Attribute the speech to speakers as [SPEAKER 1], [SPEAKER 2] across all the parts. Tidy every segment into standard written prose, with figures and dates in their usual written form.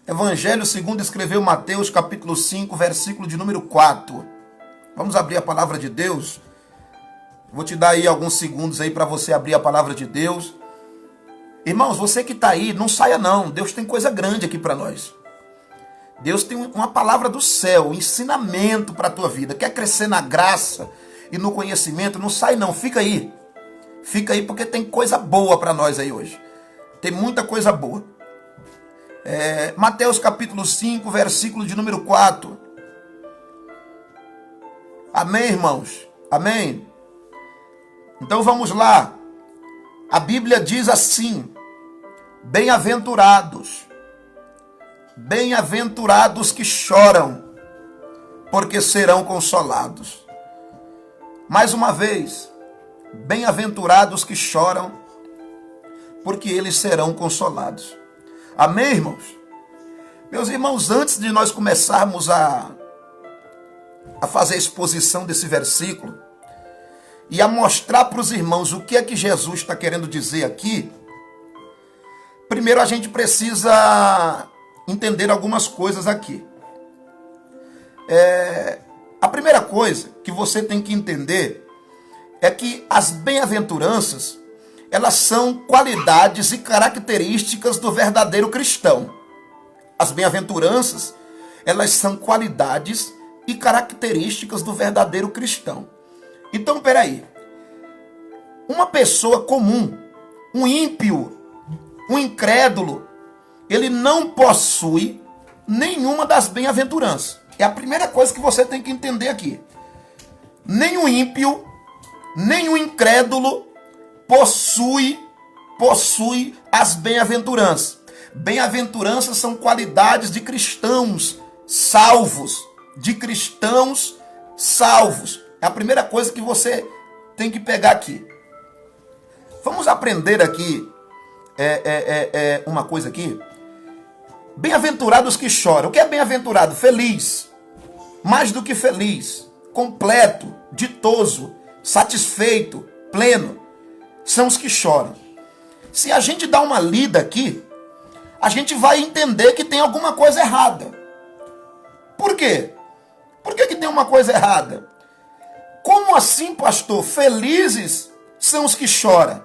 [SPEAKER 1] Evangelho segundo escreveu Mateus, capítulo 5, versículo de número 4. Vamos abrir a palavra de Deus. Vou te dar aí alguns segundos aí para você abrir a palavra de Deus. Irmãos, você que está aí, não saia não. Deus tem coisa grande aqui para nós. Deus tem uma palavra do céu, um ensinamento para a tua vida. Quer crescer na graça e no conhecimento? Não sai não, fica aí. Fica aí porque tem coisa boa para nós aí hoje. Tem muita coisa boa. Mateus capítulo 5, versículo de número 4. Amém, irmãos? Amém? Então vamos lá. A Bíblia diz assim: bem-aventurados que choram, porque serão consolados. Mais uma vez, bem-aventurados que choram, porque eles serão consolados. Amém, irmãos? Meus irmãos, antes de nós começarmos a fazer a exposição desse versículo e a mostrar para os irmãos o que é que Jesus está querendo dizer aqui, primeiro a gente precisa entender algumas coisas aqui. A primeira coisa que você tem que entender é que as bem-aventuranças, elas são qualidades e características do verdadeiro cristão. As bem-aventuranças, elas são qualidades e características do verdadeiro cristão. Então, peraí. Uma pessoa comum, um ímpio, um incrédulo, ele não possui nenhuma das bem-aventuranças. É a primeira coisa que você tem que entender aqui. Nem o ímpio, nem o incrédulo possui as bem-aventuranças. Bem-aventuranças são qualidades de cristãos salvos. De cristãos salvos. É a primeira coisa que você tem que pegar aqui. Vamos aprender aqui uma coisa aqui. Bem-aventurados que choram. O que é bem-aventurado? Feliz. Mais do que feliz. Completo, ditoso, satisfeito, pleno. São os que choram. Se a gente dá uma lida aqui, a gente vai entender que tem alguma coisa errada. Por quê? Por que tem uma coisa errada? Como assim, pastor? Felizes são os que choram.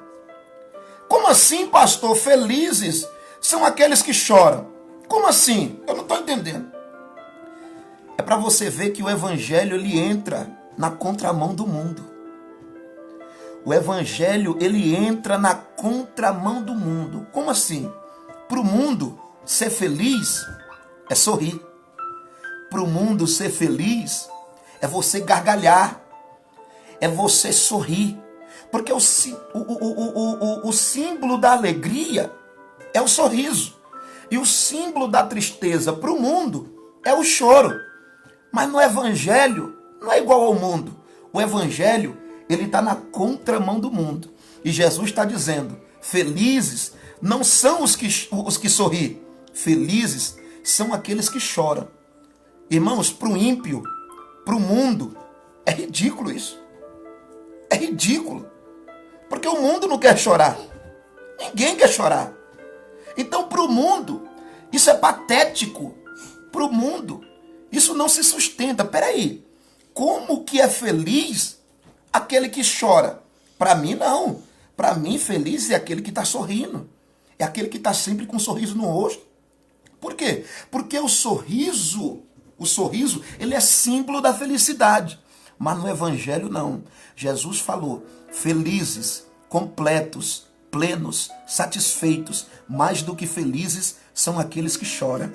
[SPEAKER 1] Como assim, pastor? Felizes são aqueles que choram. Como assim? Eu não estou entendendo. É para você ver que o evangelho ele entra na contramão do mundo. O evangelho ele entra na contramão do mundo. Como assim? Para o mundo ser feliz é sorrir. Para o mundo ser feliz é você gargalhar. É você sorrir. Porque o símbolo da alegria é o sorriso. E o símbolo da tristeza para o mundo é o choro. Mas no evangelho não é igual ao mundo. O evangelho ele está na contramão do mundo. E Jesus está dizendo, felizes não são os que sorriem. Felizes são aqueles que choram. Irmãos, para o ímpio, para o mundo, é ridículo isso. É ridículo. Porque o mundo não quer chorar. Ninguém quer chorar. Então, para o mundo, isso é patético. Para o mundo, isso não se sustenta. Peraí, como que é feliz aquele que chora? Para mim, não. Para mim, feliz é aquele que está sorrindo. É aquele que está sempre com um sorriso no rosto. Por quê? Porque o sorriso, ele é símbolo da felicidade. Mas no evangelho não. Jesus falou, felizes, completos, plenos, satisfeitos, mais do que felizes são aqueles que choram.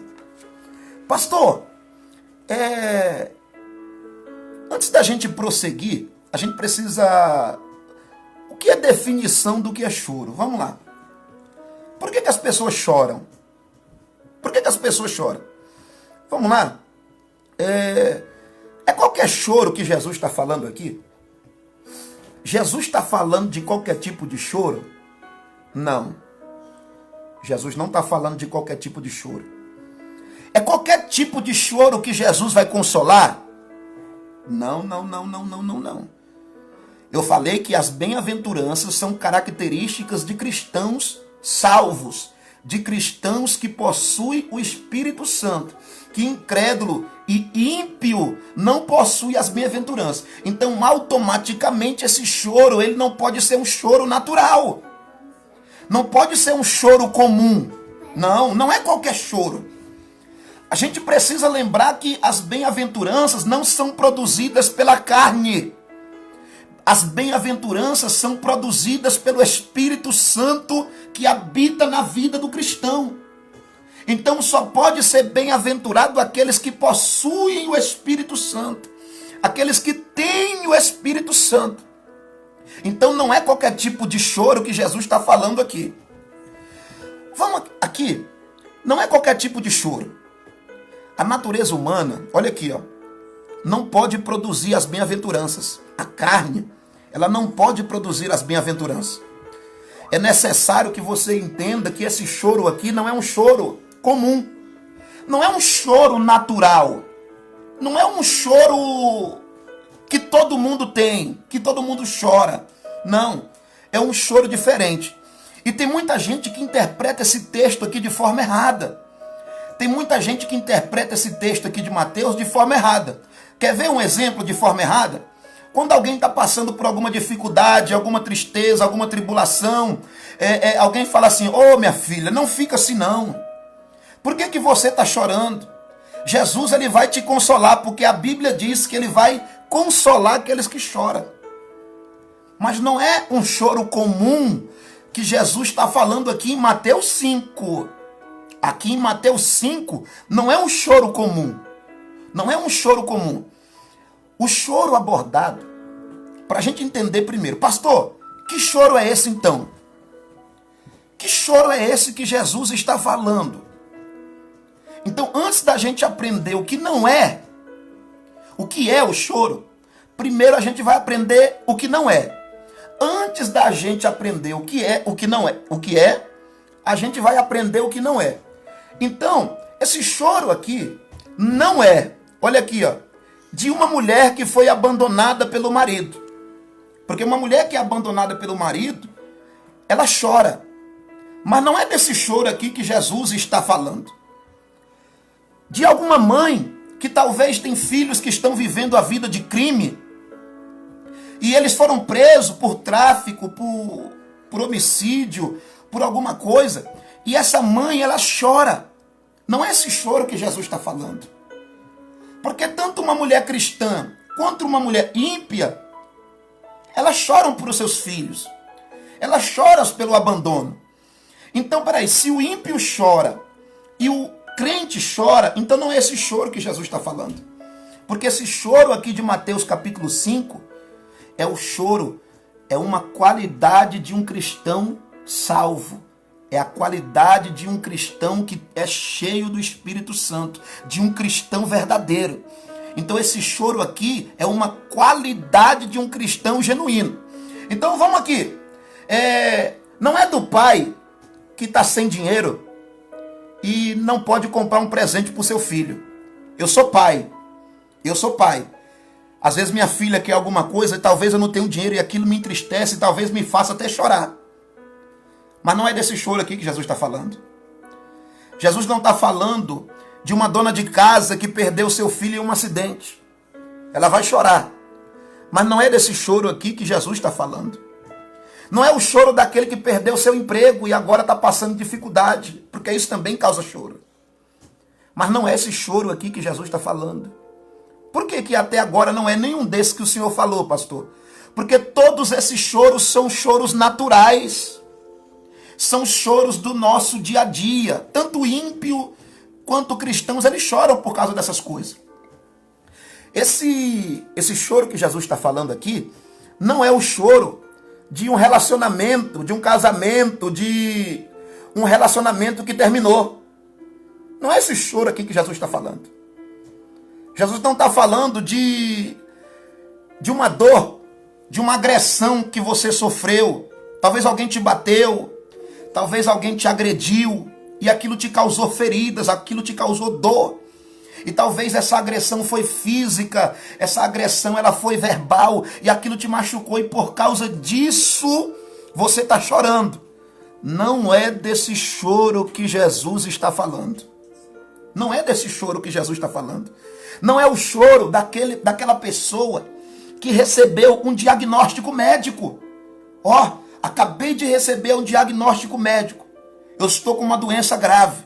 [SPEAKER 1] Pastor, antes da gente prosseguir, a gente precisa... O que é definição do que é choro? Vamos lá. Por que as pessoas choram? Por que as pessoas choram? Vamos lá. É qualquer choro que Jesus está falando aqui? Jesus está falando de qualquer tipo de choro? Não. Jesus não está falando de qualquer tipo de choro. É qualquer tipo de choro que Jesus vai consolar? Não. Eu falei que as bem-aventuranças são características de cristãos salvos. de cristãos que possuem o Espírito Santo, que incrédulo e ímpio não possui as bem-aventuranças. Então, automaticamente, esse choro, ele não pode ser um choro natural. Não pode ser um choro comum. Não, não é qualquer choro. A gente precisa lembrar que as bem-aventuranças não são produzidas pela carne. As bem-aventuranças são produzidas pelo Espírito Santo que habita na vida do cristão. Então só pode ser bem-aventurado aqueles que possuem o Espírito Santo. Aqueles que têm o Espírito Santo. Então não é qualquer tipo de choro que Jesus está falando aqui. Vamos aqui. Não é qualquer tipo de choro. A natureza humana, olha aqui, ó, não pode produzir as bem-aventuranças. A carne, ela não pode produzir as bem-aventuranças. É necessário que você entenda que esse choro aqui não é um choro comum. Não é um choro natural. Não é um choro que todo mundo tem, que todo mundo chora. Não, é um choro diferente. E tem muita gente que interpreta esse texto aqui de forma errada. Tem muita gente que interpreta esse texto aqui de Mateus de forma errada. Quer ver um exemplo de forma errada? Quando alguém está passando por alguma dificuldade, alguma tristeza, alguma tribulação, alguém fala assim, ô minha filha, não fica assim não. Por que você está chorando? Jesus ele vai te consolar, porque a Bíblia diz que ele vai consolar aqueles que choram. Mas não é um choro comum que Jesus está falando aqui em Mateus 5. Aqui em Mateus 5 não é um choro comum. Não é um choro comum. O choro abordado, para a gente entender primeiro, pastor, que choro é esse então? Que choro é esse que Jesus está falando? Então, antes da gente aprender o que não é, o que é o choro, primeiro a gente vai aprender o que não é. Antes da gente aprender o que é, o que não é, o que é, a gente vai aprender o que não é. Então, esse choro aqui não é, olha aqui, ó, de uma mulher que foi abandonada pelo marido. Porque uma mulher que é abandonada pelo marido, ela chora. Mas não é desse choro aqui que Jesus está falando. De alguma mãe que talvez tem filhos que estão vivendo a vida de crime e eles foram presos por tráfico, por homicídio, por alguma coisa, e essa mãe ela chora. Não é esse choro que Jesus está falando. Porque tanto uma mulher cristã quanto uma mulher ímpia, elas choram por seus filhos. Elas choram pelo abandono. Então, peraí, se o ímpio chora e o crente chora, então não é esse choro que Jesus está falando. Porque esse choro aqui de Mateus capítulo 5 é o choro, é uma qualidade de um cristão salvo. É a qualidade de um cristão que é cheio do Espírito Santo, de um cristão verdadeiro. Então esse choro aqui é uma qualidade de um cristão genuíno. Então vamos aqui. Não é do pai que está sem dinheiro e não pode comprar um presente para o seu filho. Eu sou pai. Às vezes minha filha quer alguma coisa e talvez eu não tenha dinheiro e aquilo me entristece e talvez me faça até chorar. Mas não é desse choro aqui que Jesus está falando. Jesus não está falando de uma dona de casa que perdeu seu filho em um acidente. Ela vai chorar. Mas não é desse choro aqui que Jesus está falando. Não é o choro daquele que perdeu seu emprego e agora está passando dificuldade, porque isso também causa choro. Mas não é esse choro aqui que Jesus está falando. Por que até agora não é nenhum desses que o Senhor falou, pastor? Porque todos esses choros são choros naturais. São choros do nosso dia a dia. Tanto ímpio quanto cristãos, eles choram por causa dessas coisas. Esse choro que Jesus está falando aqui não é o choro de um relacionamento, de um casamento, de um relacionamento que terminou. Não é esse choro aqui que Jesus está falando. Jesus não está falando de uma dor, de uma agressão que você sofreu. Talvez alguém te bateu, talvez alguém te agrediu e aquilo te causou feridas, aquilo te causou dor. E talvez essa agressão foi física, essa agressão ela foi verbal e aquilo te machucou e por causa disso você está chorando. não é desse choro que Jesus está falando. Não é desse choro que Jesus está falando. Não é o choro daquela pessoa que recebeu um diagnóstico médico. Acabei de receber um diagnóstico médico. Eu estou com uma doença grave.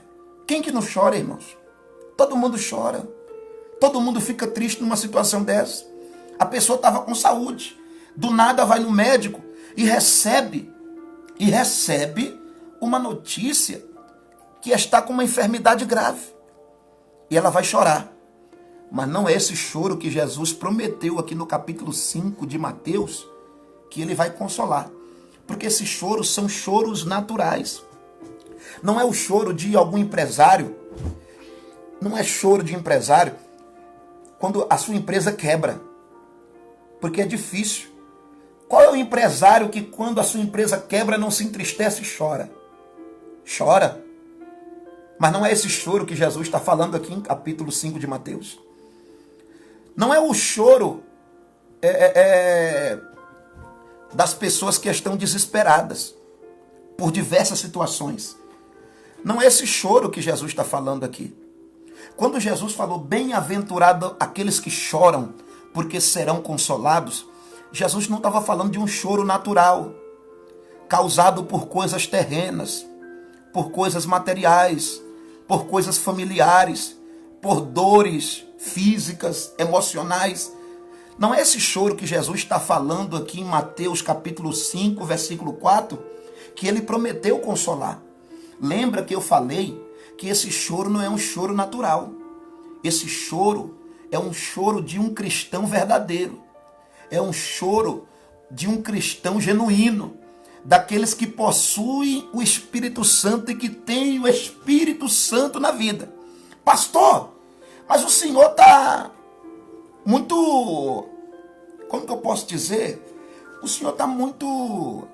[SPEAKER 1] Quem que não chora, irmãos? Todo mundo chora. Todo mundo fica triste numa situação dessa. A pessoa estava com saúde. Do nada vai no médico e recebe uma notícia que está com uma enfermidade grave. E ela vai chorar. Mas não é esse choro que Jesus prometeu aqui no capítulo 5 de Mateus, que ele vai consolar. Porque esses choros são choros naturais. Não é o choro de algum empresário. Não é choro de empresário quando a sua empresa quebra. Porque é difícil. Qual é o empresário que quando a sua empresa quebra não se entristece e chora? Chora. Mas não é esse choro que Jesus está falando aqui em capítulo 5 de Mateus. Não é o choro das pessoas que estão desesperadas por diversas situações. Não é esse choro que Jesus está falando aqui. Quando Jesus falou, bem-aventurado aqueles que choram, porque serão consolados, Jesus não estava falando de um choro natural, causado por coisas terrenas, por coisas materiais, por coisas familiares, por dores físicas, emocionais. Não é esse choro que Jesus está falando aqui em Mateus capítulo 5, versículo 4, que ele prometeu consolar. Lembra que eu falei que esse choro não é um choro natural. Esse choro é um choro de um cristão verdadeiro. É um choro de um cristão genuíno. Daqueles que possuem o Espírito Santo e que têm o Espírito Santo na vida. Pastor, mas o senhor está muito... Como que eu posso dizer? O senhor está muito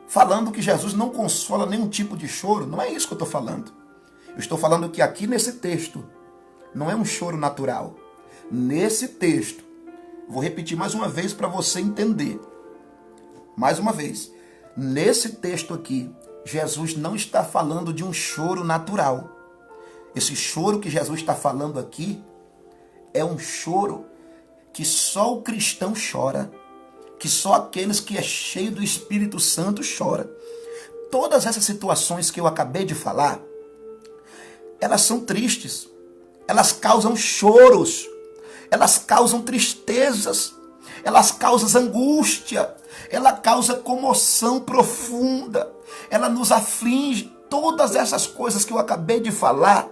[SPEAKER 1] falando que Jesus não consola nenhum tipo de choro. Não é isso que eu estou falando. Eu estou falando que aqui nesse texto não é um choro natural. Nesse texto, vou repetir mais uma vez para você entender. Mais uma vez. Nesse texto aqui, Jesus não está falando de um choro natural. Esse choro que Jesus está falando aqui é um choro que só o cristão chora, que só aqueles que é cheio do Espírito Santo chora. Todas essas situações que eu acabei de falar, elas são tristes, elas causam choros, elas causam tristezas, elas causam angústia, ela causa comoção profunda, ela nos aflige. Todas essas coisas que eu acabei de falar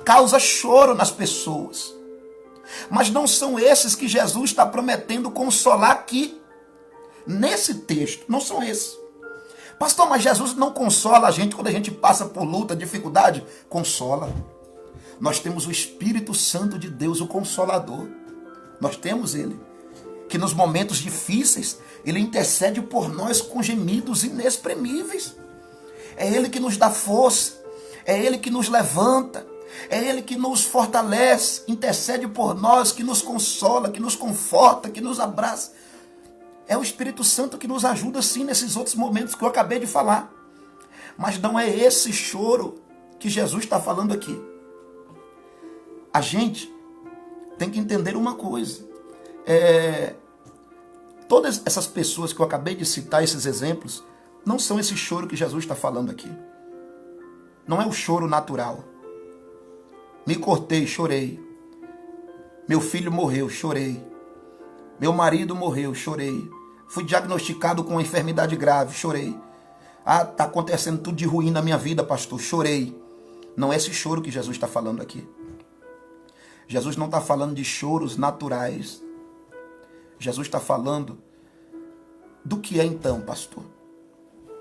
[SPEAKER 1] causa choro nas pessoas. Mas não são esses que Jesus está prometendo consolar aqui. Nesse texto, não são esses. Pastor, mas Jesus não consola a gente quando a gente passa por luta, dificuldade? Consola. Nós temos o Espírito Santo de Deus, o Consolador. Nós temos Ele. Que nos momentos difíceis, Ele intercede por nós com gemidos inexprimíveis. É Ele que nos dá força. É Ele que nos levanta. É Ele que nos fortalece, intercede por nós, que nos consola, que nos conforta, que nos abraça. É o Espírito Santo que nos ajuda sim nesses outros momentos que eu acabei de falar. Mas não é esse choro que Jesus está falando aqui. A gente tem que entender uma coisa. Todas essas pessoas que eu acabei de citar, esses exemplos, não são esse choro que Jesus está falando aqui. Não é o choro natural. Me cortei, chorei. Meu filho morreu, chorei. Meu marido morreu, chorei. Fui diagnosticado com uma enfermidade grave, chorei. Está acontecendo tudo de ruim na minha vida, pastor, chorei. Não é esse choro que Jesus está falando aqui. Jesus não está falando de choros naturais. Jesus está falando do que é então, pastor?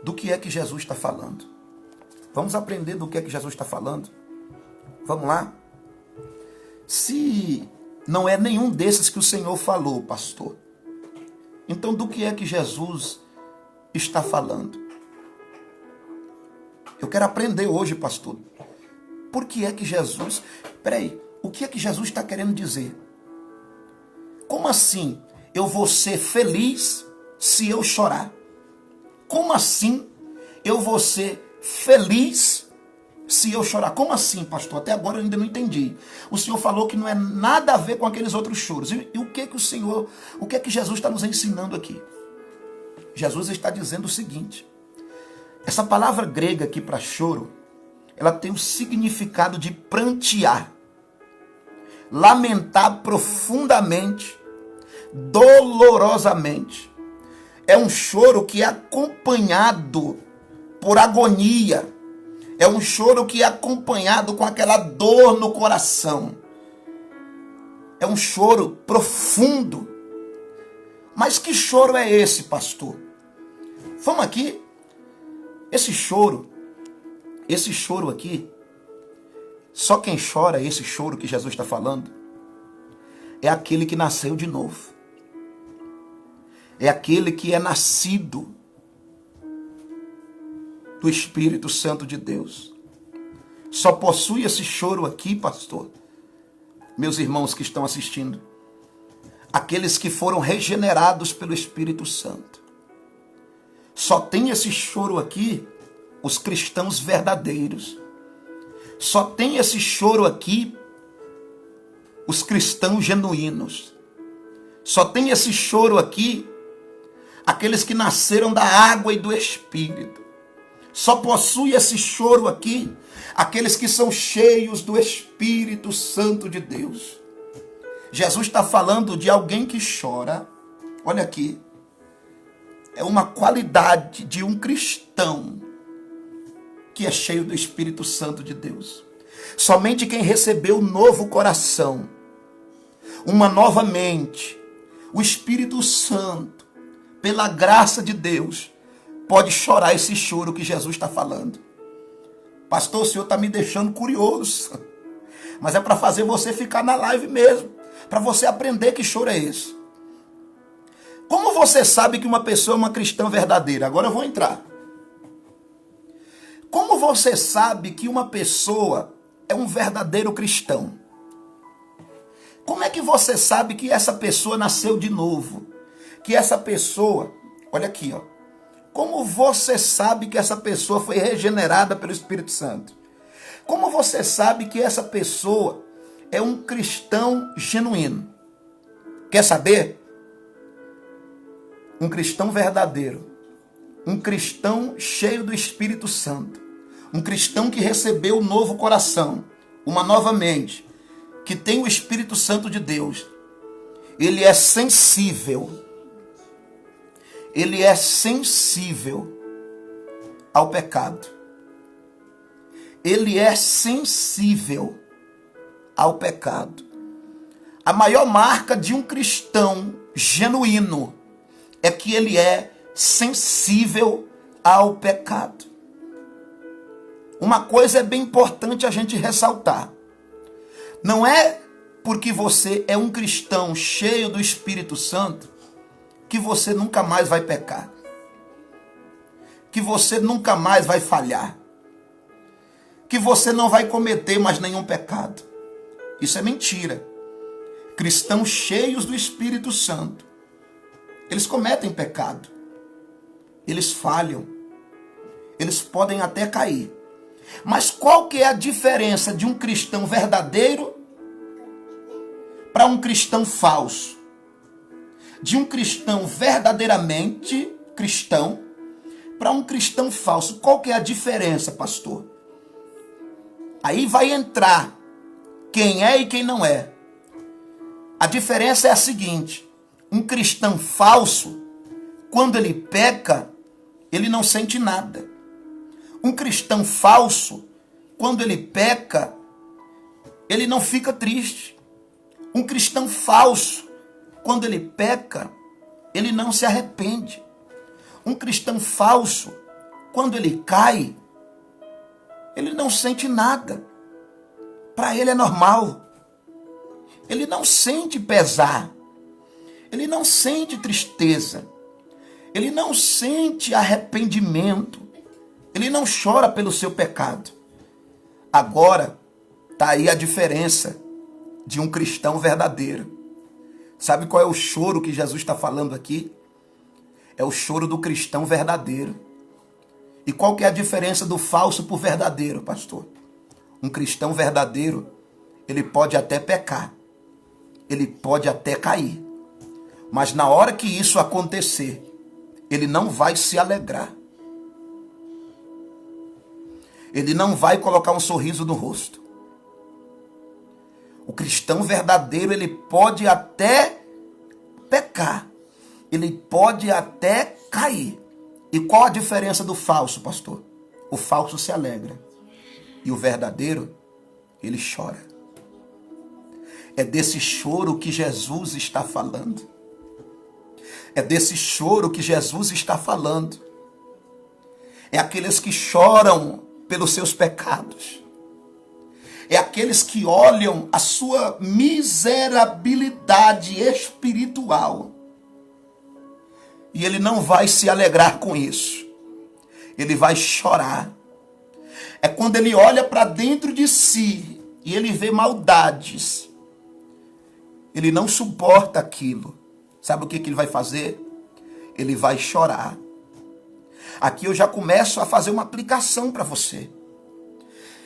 [SPEAKER 1] Do que é que Jesus está falando? Vamos aprender do que é que Jesus está falando? Vamos lá? Se não é nenhum desses que o Senhor falou, pastor, então do que é que Jesus está falando? Eu quero aprender hoje, pastor. Por que é que Jesus... Peraí, o que é que Jesus está querendo dizer? Como assim eu vou ser feliz se eu chorar? Como assim eu vou ser feliz se eu chorar. Como assim, pastor? Até agora eu ainda não entendi. O Senhor falou que não é nada a ver com aqueles outros choros. E o que que Jesus está nos ensinando aqui? Jesus está dizendo o seguinte: essa palavra grega aqui para choro, ela tem o significado de prantear, lamentar profundamente, dolorosamente. É um choro que é acompanhado por agonia. É um choro que é acompanhado com aquela dor no coração. É um choro profundo. Mas que choro é esse, pastor? Vamos aqui. Esse choro aqui, só quem chora esse choro que Jesus está falando é aquele que nasceu de novo. É aquele que é nascido do Espírito Santo de Deus. Só possui esse choro aqui, pastor, meus irmãos que estão assistindo, aqueles que foram regenerados pelo Espírito Santo. Só tem esse choro aqui os cristãos verdadeiros. Só tem esse choro aqui os cristãos genuínos. Só tem esse choro aqui aqueles que nasceram da água e do Espírito. Só possui esse choro aqui aqueles que são cheios do Espírito Santo de Deus. Jesus está falando de alguém que chora. Olha aqui. É uma qualidade de um cristão que é cheio do Espírito Santo de Deus. Somente quem recebeu um novo coração, uma nova mente, o Espírito Santo, pela graça de Deus, pode chorar esse choro que Jesus está falando. Pastor, o senhor está me deixando curioso. Mas é para fazer você ficar na live mesmo, para você aprender que choro é esse. Como você sabe que uma pessoa é uma cristã verdadeira? Agora eu vou entrar. Como você sabe que uma pessoa é um verdadeiro cristão? Como é que você sabe que essa pessoa nasceu de novo? Que essa pessoa, olha aqui, ó. Como você sabe que essa pessoa foi regenerada pelo Espírito Santo? Como você sabe que essa pessoa é um cristão genuíno? Quer saber? Um cristão verdadeiro, um cristão cheio do Espírito Santo, um cristão que recebeu um novo coração, uma nova mente, que tem o Espírito Santo de Deus, ele é sensível ao pecado. Ele é sensível ao pecado. A maior marca de um cristão genuíno é que ele é sensível ao pecado. Uma coisa é bem importante a gente ressaltar. Não é porque você é um cristão cheio do Espírito Santo que você nunca mais vai pecar. Que você nunca mais vai falhar. Que você não vai cometer mais nenhum pecado. Isso é mentira. Cristãos cheios do Espírito Santo, eles cometem pecado. Eles falham. Eles podem até cair. Mas qual que é a diferença de um cristão verdadeiro para um cristão falso? De um cristão verdadeiramente cristão para um cristão falso. Qual que é a diferença, pastor? Aí vai entrar quem é e quem não é. A diferença é a seguinte: um cristão falso, quando ele peca, ele não sente nada. Um cristão falso, quando ele peca, ele não fica triste. Um cristão falso, quando ele peca, ele não se arrepende. Um cristão falso, quando ele cai, ele não sente nada. Para ele é normal. Ele não sente pesar. Ele não sente tristeza. Ele não sente arrependimento. Ele não chora pelo seu pecado. Agora, está aí a diferença de um cristão verdadeiro. Sabe qual é o choro que Jesus está falando aqui? É o choro do cristão verdadeiro. E qual que é a diferença do falso para o verdadeiro, pastor? Um cristão verdadeiro, ele pode até pecar, ele pode até cair, mas na hora que isso acontecer, ele não vai se alegrar. Ele não vai colocar um sorriso no rosto. O cristão verdadeiro, ele pode até pecar, ele pode até cair. E qual a diferença do falso, pastor? O falso se alegra e o verdadeiro, ele chora. É desse choro que Jesus está falando. É desse choro que Jesus está falando. É aqueles que choram pelos seus pecados. É aqueles que olham a sua miserabilidade espiritual. E ele não vai se alegrar com isso. Ele vai chorar. É quando ele olha para dentro de si e ele vê maldades. Ele não suporta aquilo. Sabe o que ele vai fazer? Ele vai chorar. Aqui eu já começo a fazer uma aplicação para você.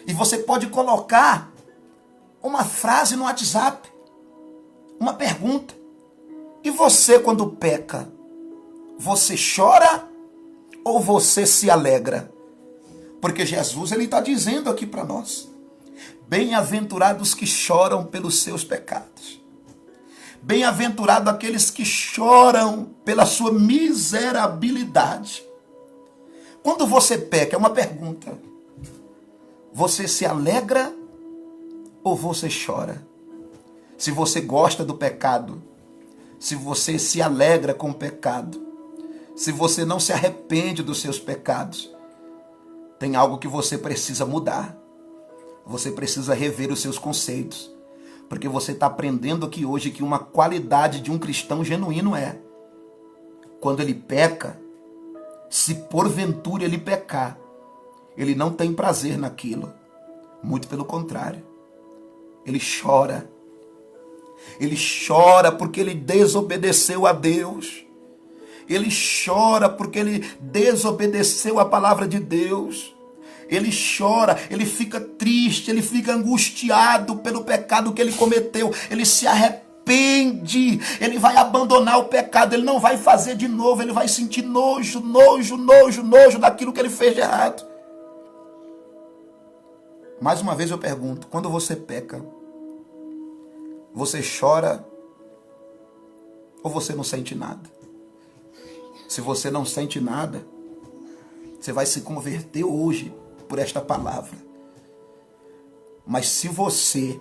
[SPEAKER 1] E você pode colocar uma frase no WhatsApp. Uma pergunta. E você, quando peca, você chora ou você se alegra? Porque Jesus, ele está dizendo aqui para nós: bem-aventurados que choram pelos seus pecados. Bem-aventurado aqueles que choram pela sua miserabilidade. Quando você peca, é uma pergunta: você se alegra ou você chora? Se você gosta do pecado, se você se alegra com o pecado, se você não se arrepende dos seus pecados, tem algo que você precisa mudar. Você precisa rever os seus conceitos. Porque você está aprendendo aqui hoje que uma qualidade de um cristão genuíno é: quando ele peca, se porventura ele pecar, ele não tem prazer naquilo. Muito pelo contrário. Ele chora. Ele chora porque ele desobedeceu a Deus. Ele chora porque ele desobedeceu a palavra de Deus. Ele chora, ele fica triste, ele fica angustiado pelo pecado que ele cometeu. Ele se arrepende, ele vai abandonar o pecado, ele não vai fazer de novo, ele vai sentir nojo daquilo que ele fez de errado. Mais uma vez eu pergunto, quando você peca, você chora ou você não sente nada? Se você não sente nada, você vai se converter hoje por esta palavra. Mas se você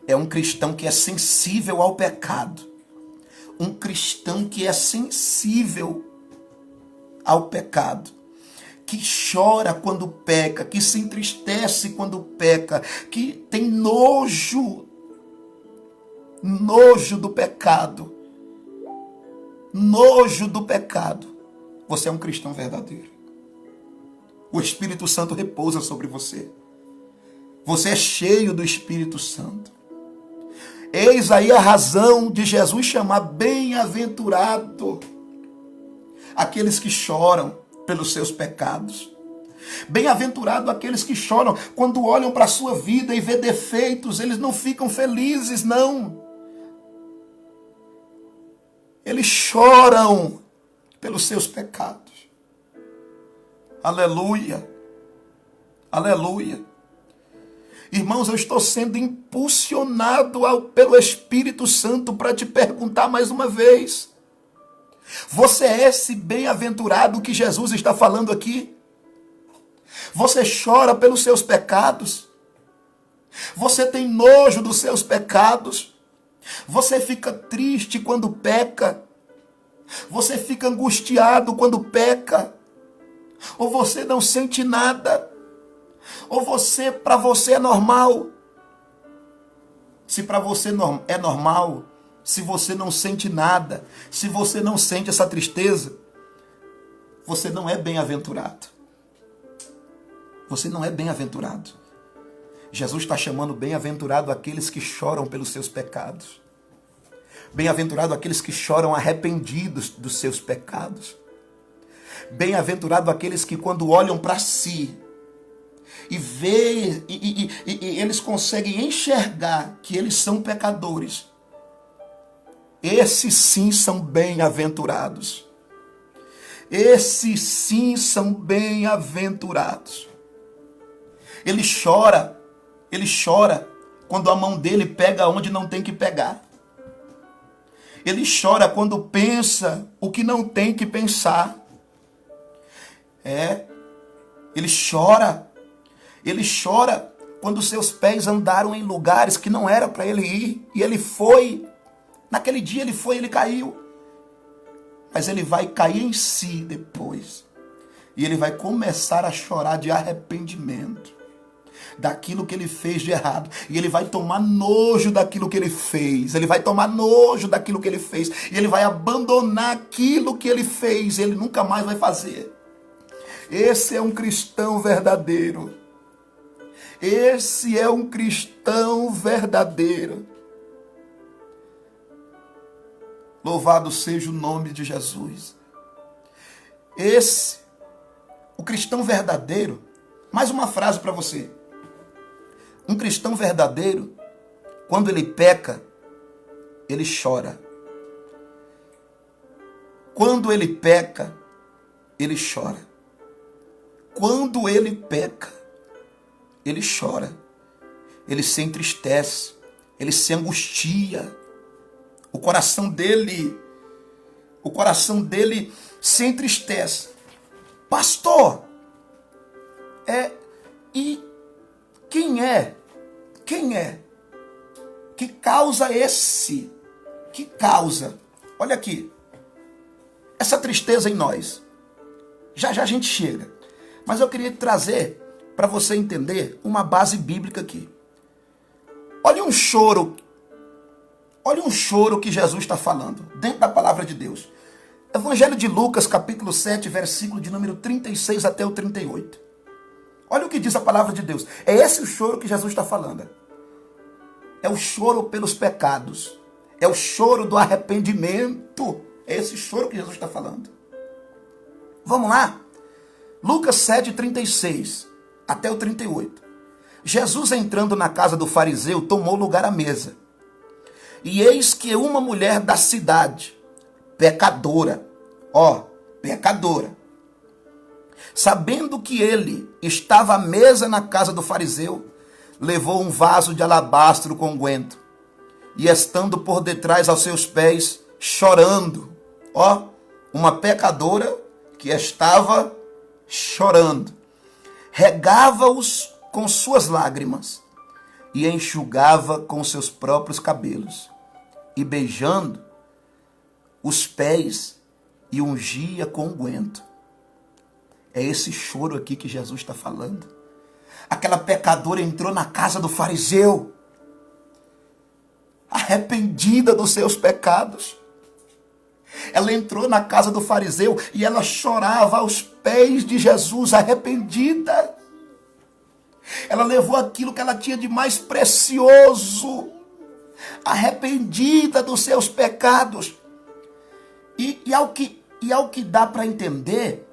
[SPEAKER 1] é um cristão que é sensível ao pecado, um cristão que é sensível ao pecado, que chora quando peca, que se entristece quando peca, que tem nojo do pecado, você é um cristão verdadeiro. O Espírito Santo repousa sobre você. Você é cheio do Espírito Santo. Eis aí a razão de Jesus chamar bem-aventurado aqueles que choram pelos seus pecados. Bem-aventurado aqueles que choram quando olham para a sua vida e vê defeitos. Eles não ficam felizes, não. Eles choram pelos seus pecados. Aleluia. Aleluia. Irmãos, eu estou sendo impulsionado pelo Espírito Santo para te perguntar mais uma vez: você é esse bem-aventurado que Jesus está falando aqui? Você chora pelos seus pecados? Você tem nojo dos seus pecados? Você fica triste quando peca? Você fica angustiado quando peca? Ou você não sente nada? Ou para você é normal? Se para você é normal, se você não sente nada, se você não sente essa tristeza, você não é bem-aventurado. Você não é bem-aventurado. Jesus está chamando bem-aventurado aqueles que choram pelos seus pecados. Bem-aventurado aqueles que choram arrependidos dos seus pecados. Bem-aventurado aqueles que quando olham para si e vê e eles conseguem enxergar que eles são pecadores. Esses sim são bem-aventurados. Esses sim são bem-aventurados. Ele chora quando a mão dele pega onde não tem que pegar. Ele chora quando pensa o que não tem que pensar. Ele chora quando seus pés andaram em lugares que não era para ele ir. E ele foi. Naquele dia ele caiu. Mas ele vai cair em si depois. E ele vai começar a chorar de arrependimento daquilo que ele fez de errado. E ele vai tomar nojo daquilo que ele fez. Ele vai tomar nojo daquilo que ele fez. E ele vai abandonar aquilo que ele fez. Ele nunca mais vai fazer. Esse é um cristão verdadeiro. Esse é um cristão verdadeiro. Louvado seja o nome de Jesus. O cristão verdadeiro. Mais uma frase para você. Um cristão verdadeiro, quando ele peca, ele chora. Quando ele peca, ele chora. Quando ele peca, ele chora. Ele se entristece. Ele se angustia. O coração dele se entristece. Pastor, e quem é que causa olha aqui, essa tristeza em nós? Já a gente chega. Mas eu queria trazer para você entender uma base bíblica aqui. Olha um choro que Jesus está falando, dentro da palavra de Deus. Evangelho de Lucas, capítulo 7, versículo de número 36 até o 38. Olha o que diz a palavra de Deus. É esse o choro que Jesus está falando. É o choro pelos pecados. É o choro do arrependimento. É esse choro que Jesus está falando. Vamos lá? Lucas 7, 36 até o 38. Jesus, entrando na casa do fariseu, tomou lugar à mesa. E eis que uma mulher da cidade, pecadora, sabendo que ele estava à mesa na casa do fariseu, levou um vaso de alabastro com unguento, e estando por detrás aos seus pés, chorando, uma pecadora que estava chorando, regava-os com suas lágrimas, e enxugava com seus próprios cabelos, e beijando os pés, e ungia com unguento. É esse choro aqui que Jesus está falando. Aquela pecadora entrou na casa do fariseu, arrependida dos seus pecados. Ela entrou na casa do fariseu e ela chorava aos pés de Jesus, arrependida. Ela levou aquilo que ela tinha de mais precioso, arrependida dos seus pecados. E ao que dá para entender,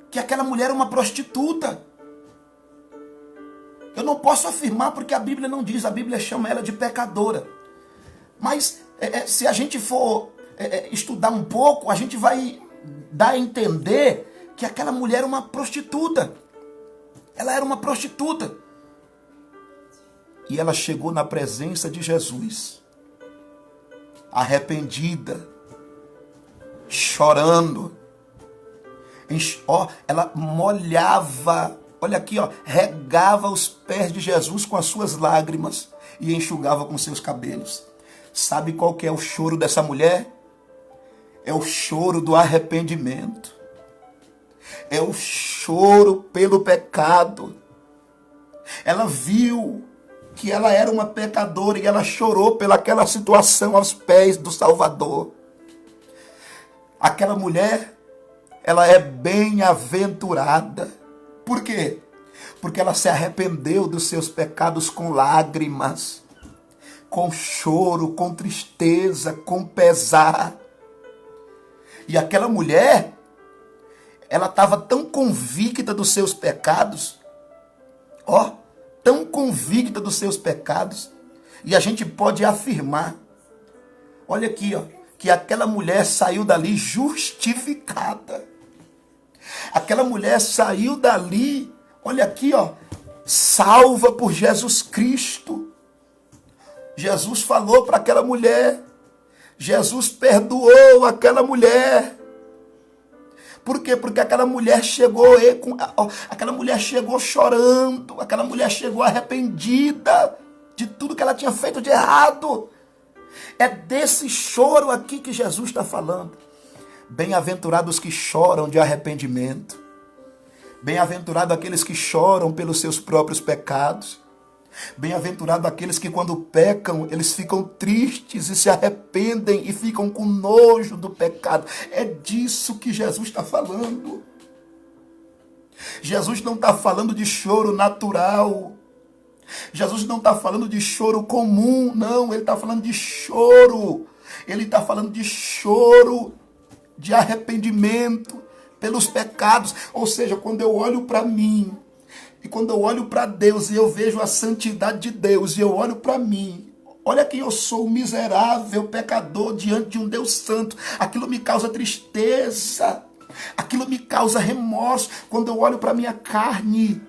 [SPEAKER 1] que aquela mulher era uma prostituta. Eu não posso afirmar porque a Bíblia não diz, a Bíblia chama ela de pecadora. Mas se a gente for estudar um pouco, a gente vai dar a entender que aquela mulher era uma prostituta. Ela era uma prostituta. E ela chegou na presença de Jesus, arrependida, chorando. Ela molhava, olha aqui, regava os pés de Jesus com as suas lágrimas e enxugava com seus cabelos. Sabe qual que é o choro dessa mulher? É o choro do arrependimento. É o choro pelo pecado. Ela viu que ela era uma pecadora e ela chorou pelaquela situação aos pés do Salvador. Aquela mulher, ela é bem-aventurada. Por quê? Porque ela se arrependeu dos seus pecados com lágrimas, com choro, com tristeza, com pesar. E aquela mulher, ela estava tão convicta dos seus pecados, ó, tão convicta dos seus pecados, e a gente pode afirmar, olha aqui, ó, que aquela mulher saiu dali justificada. Aquela mulher saiu dali, olha aqui, ó, salva por Jesus Cristo. Jesus falou para aquela mulher, Jesus perdoou aquela mulher. Por quê? Porque aquela mulher chegou aquela mulher chegou chorando, aquela mulher chegou arrependida de tudo que ela tinha feito de errado. É desse choro aqui que Jesus está falando. Bem-aventurados que choram de arrependimento. Bem-aventurados aqueles que choram pelos seus próprios pecados. Bem-aventurados aqueles que quando pecam, eles ficam tristes e se arrependem e ficam com nojo do pecado. É disso que Jesus está falando. Jesus não está falando de choro natural. Jesus não está falando de choro comum, não. Ele está falando de choro. Ele está falando de choro, de arrependimento pelos pecados. Ou seja, quando eu olho para mim, e quando eu olho para Deus e eu vejo a santidade de Deus, e eu olho para mim, olha quem eu sou, miserável pecador diante de um Deus santo. Aquilo me causa tristeza, aquilo me causa remorso. Quando eu olho para a minha carne,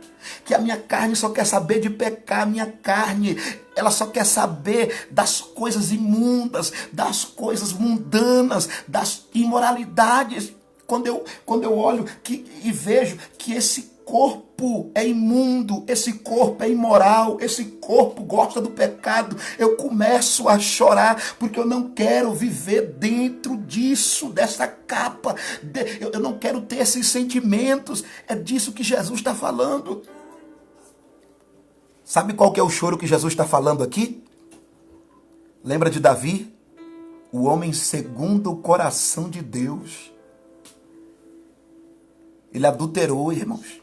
[SPEAKER 1] que a minha carne só quer saber de pecar, a minha carne, ela só quer saber das coisas imundas, das coisas mundanas, das imoralidades. Quando eu olho e vejo que esse corpo é imundo, esse corpo é imoral, esse corpo gosta do pecado, eu começo a chorar, porque eu não quero viver dentro disso, dessa capa, eu não quero ter esses sentimentos. É disso que Jesus está falando. Sabe qual que é o choro que Jesus está falando aqui? Lembra de Davi? O homem segundo o coração de Deus. Ele adulterou, irmãos.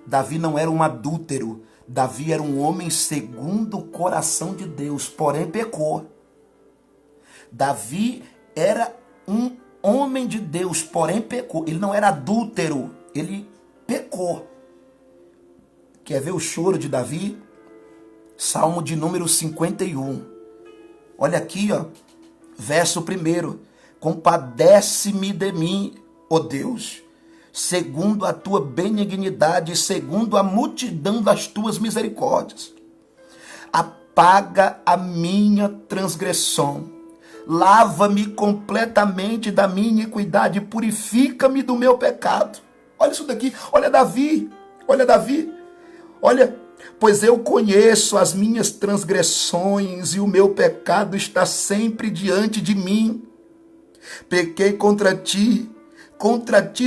[SPEAKER 1] Davi não era um adúltero. Davi era um homem segundo o coração de Deus, porém pecou. Davi era um homem de Deus, porém pecou. Ele não era adúltero, ele pecou. Quer ver o choro de Davi? Salmo de número 51. Olha aqui, ó, verso 1. Compadece-me de mim, ó Deus, segundo a tua benignidade, segundo a multidão das tuas misericórdias. Apaga a minha transgressão, lava-me completamente da minha iniquidade, purifica-me do meu pecado. Olha isso daqui, olha Davi, olha, pois eu conheço as minhas transgressões e o meu pecado está sempre diante de mim. Pequei contra ti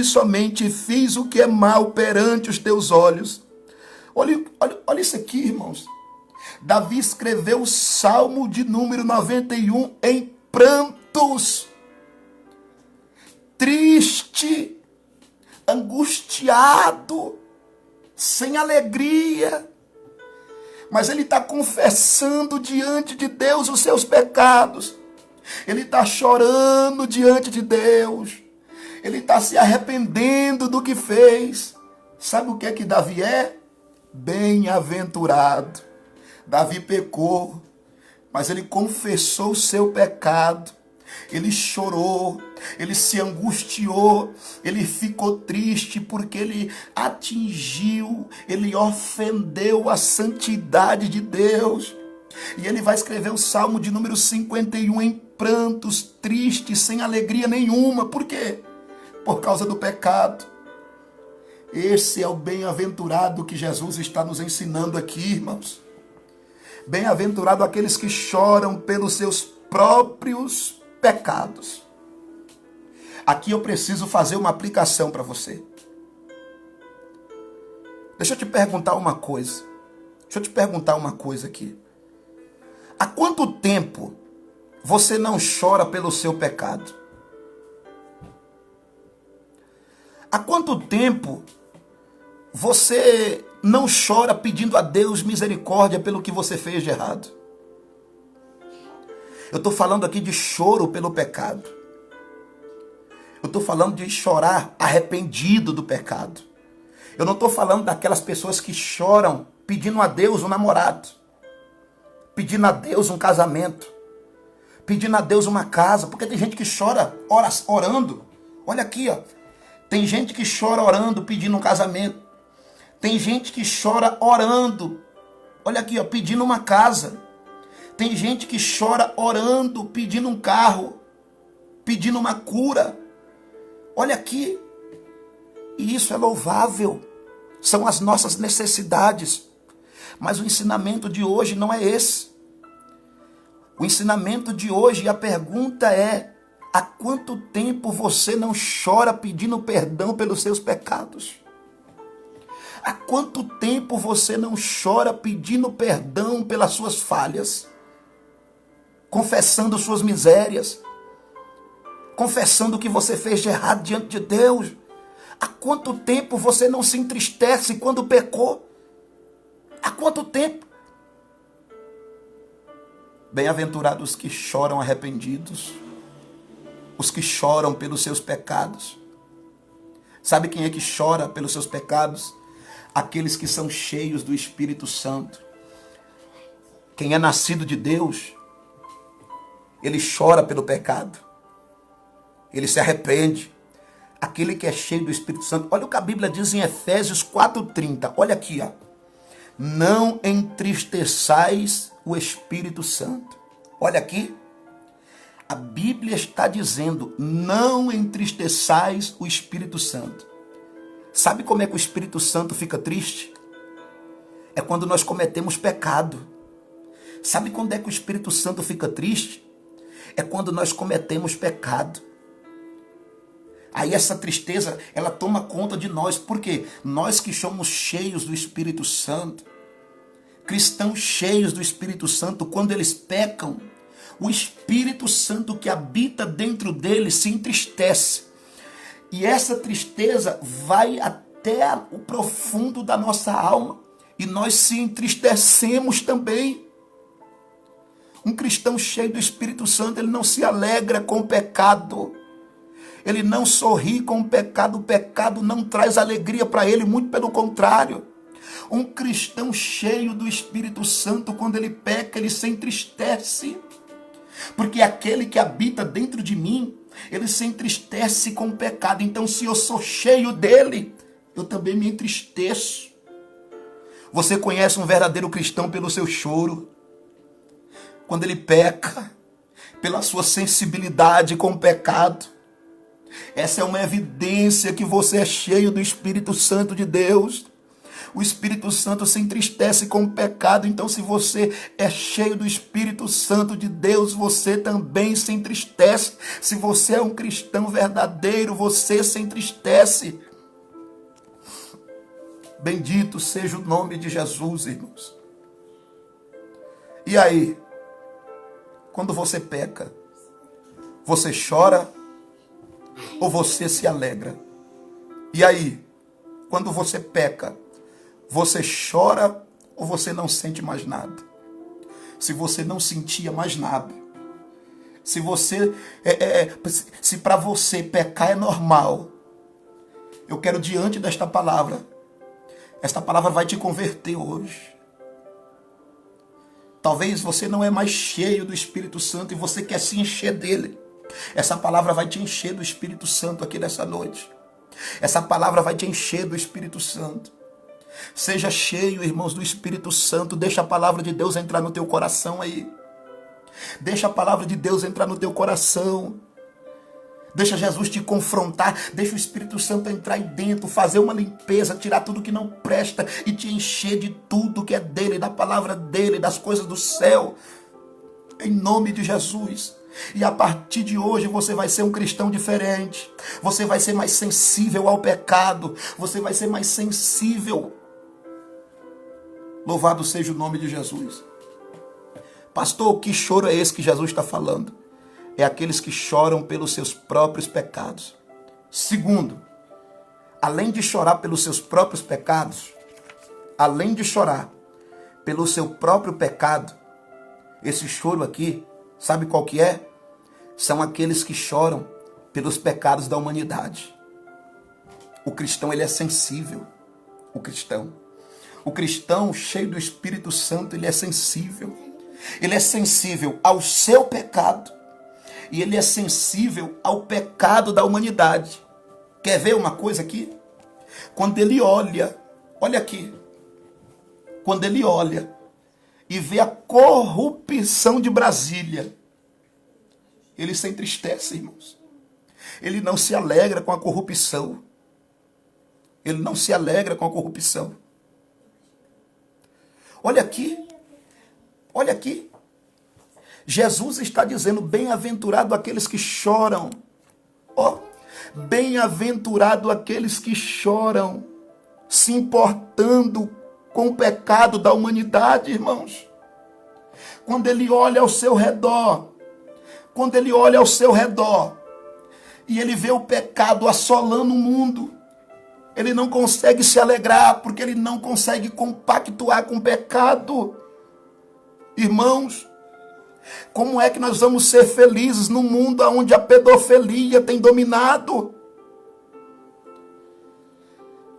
[SPEAKER 1] somente fiz o que é mal perante os teus olhos. Olha isso aqui, irmãos. Davi escreveu o Salmo de número 91 em prantos, triste, angustiado, sem alegria. Mas ele está confessando diante de Deus os seus pecados. Ele está chorando diante de Deus. Ele está se arrependendo do que fez. Sabe o que é que Davi é? Bem-aventurado. Davi pecou, mas ele confessou o seu pecado. Ele chorou, ele se angustiou, ele ficou triste porque ele atingiu, ele ofendeu a santidade de Deus. E ele vai escrever o Salmo de número 51 em prantos, triste, sem alegria nenhuma. Por quê? Por causa do pecado. Esse é o bem-aventurado que Jesus está nos ensinando aqui, irmãos. Bem-aventurado aqueles que choram pelos seus próprios pecados. Aqui eu preciso fazer uma aplicação para você. Deixa eu te perguntar uma coisa. Aqui. Há quanto tempo você não chora pelo seu pecado? Há quanto tempo você não chora pedindo a Deus misericórdia pelo que você fez de errado? Eu estou falando aqui de choro pelo pecado. Eu estou falando de chorar arrependido do pecado. Eu não estou falando daquelas pessoas que choram pedindo a Deus um namorado, pedindo a Deus um casamento, pedindo a Deus uma casa, porque tem gente que chora orando. Olha aqui, ó. Tem gente que chora orando pedindo um casamento. Tem gente que chora orando, olha aqui, ó, pedindo uma casa. Tem gente que chora orando pedindo um carro, pedindo uma cura. Olha aqui. E isso é louvável. São as nossas necessidades. Mas o ensinamento de hoje não é esse. O ensinamento de hoje, a pergunta é: há quanto tempo você não chora pedindo perdão pelos seus pecados? Há quanto tempo você não chora pedindo perdão pelas suas falhas? Confessando suas misérias? Confessando o que você fez de errado diante de Deus? Há quanto tempo você não se entristece quando pecou? Há quanto tempo? Bem-aventurados que choram arrependidos, os que choram pelos seus pecados. Sabe quem é que chora pelos seus pecados? Aqueles que são cheios do Espírito Santo. Quem é nascido de Deus, ele chora pelo pecado. Ele se arrepende. Aquele que é cheio do Espírito Santo. Olha o que a Bíblia diz em Efésios 4:30. Olha aqui, ó. Não entristeçais o Espírito Santo. Olha aqui. A Bíblia está dizendo: não entristeçais o Espírito Santo. Sabe como é que o Espírito Santo fica triste? É quando nós cometemos pecado. Sabe quando é que o Espírito Santo fica triste? É quando nós cometemos pecado. Aí essa tristeza, ela toma conta de nós. Por quê? Nós que somos cheios do Espírito Santo, cristãos cheios do Espírito Santo, quando eles pecam, o Espírito Santo que habita dentro deles se entristece. E essa tristeza vai até o profundo da nossa alma. E nós se entristecemos também. Um cristão cheio do Espírito Santo, ele não se alegra com o pecado. Ele não sorri com o pecado não traz alegria para ele, muito pelo contrário. Um cristão cheio do Espírito Santo, quando ele peca, ele se entristece. Porque aquele que habita dentro de mim, ele se entristece com o pecado. Então, se eu sou cheio dele, eu também me entristeço. Você conhece um verdadeiro cristão pelo seu choro. Quando ele peca, pela sua sensibilidade com o pecado. Essa é uma evidência que você é cheio do Espírito Santo de Deus. O Espírito Santo se entristece com o pecado. Então, se você é cheio do Espírito Santo de Deus, você também se entristece. Se você é um cristão verdadeiro, você se entristece. Bendito seja o nome de Jesus, irmãos. E aí, quando você peca, você chora ou você se alegra? E aí, quando você peca, você chora ou você não sente mais nada? Se você não sentia mais nada, se para você pecar é normal, eu quero diante desta palavra, esta palavra vai te converter hoje. Talvez você não é mais cheio do Espírito Santo e você quer se encher dele. Essa palavra vai te encher do Espírito Santo aqui nessa noite. Essa palavra vai te encher do Espírito Santo. Seja cheio, irmãos, do Espírito Santo. Deixa a palavra de Deus entrar no teu coração aí. Deixa a palavra de Deus entrar no teu coração. Deixa Jesus te confrontar. Deixa o Espírito Santo entrar aí dentro, fazer uma limpeza, tirar tudo que não presta e te encher de tudo que é dele, da palavra dele, das coisas do céu. Em nome de Jesus. E a partir de hoje você vai ser um cristão diferente. Você vai ser mais sensível ao pecado. Você vai ser mais sensível. Louvado seja o nome de Jesus. Pastor, que choro é esse que Jesus está falando? É aqueles que choram pelos seus próprios pecados. Segundo, além de chorar pelos seus próprios pecados, além de chorar pelo seu próprio pecado, esse choro aqui, sabe qual que é? São aqueles que choram pelos pecados da humanidade. O cristão, ele é sensível. O cristão cheio do Espírito Santo, ele é sensível. Ele é sensível ao seu pecado e ele é sensível ao pecado da humanidade. Quer ver uma coisa aqui? Quando ele olha aqui, quando ele olha e vê a corrupção de Brasília, ele se entristece, irmãos. Ele não se alegra com a corrupção. Ele não se alegra com a corrupção. Olha aqui. Olha aqui. Jesus está dizendo, bem-aventurado aqueles que choram. Ó, bem-aventurado aqueles que choram, se importando com o pecado da humanidade, irmãos. Quando ele olha ao seu redor, e ele vê o pecado assolando o mundo, ele não consegue se alegrar, porque ele não consegue compactuar com o pecado. Irmãos, como é que nós vamos ser felizes no mundo onde a pedofilia tem dominado?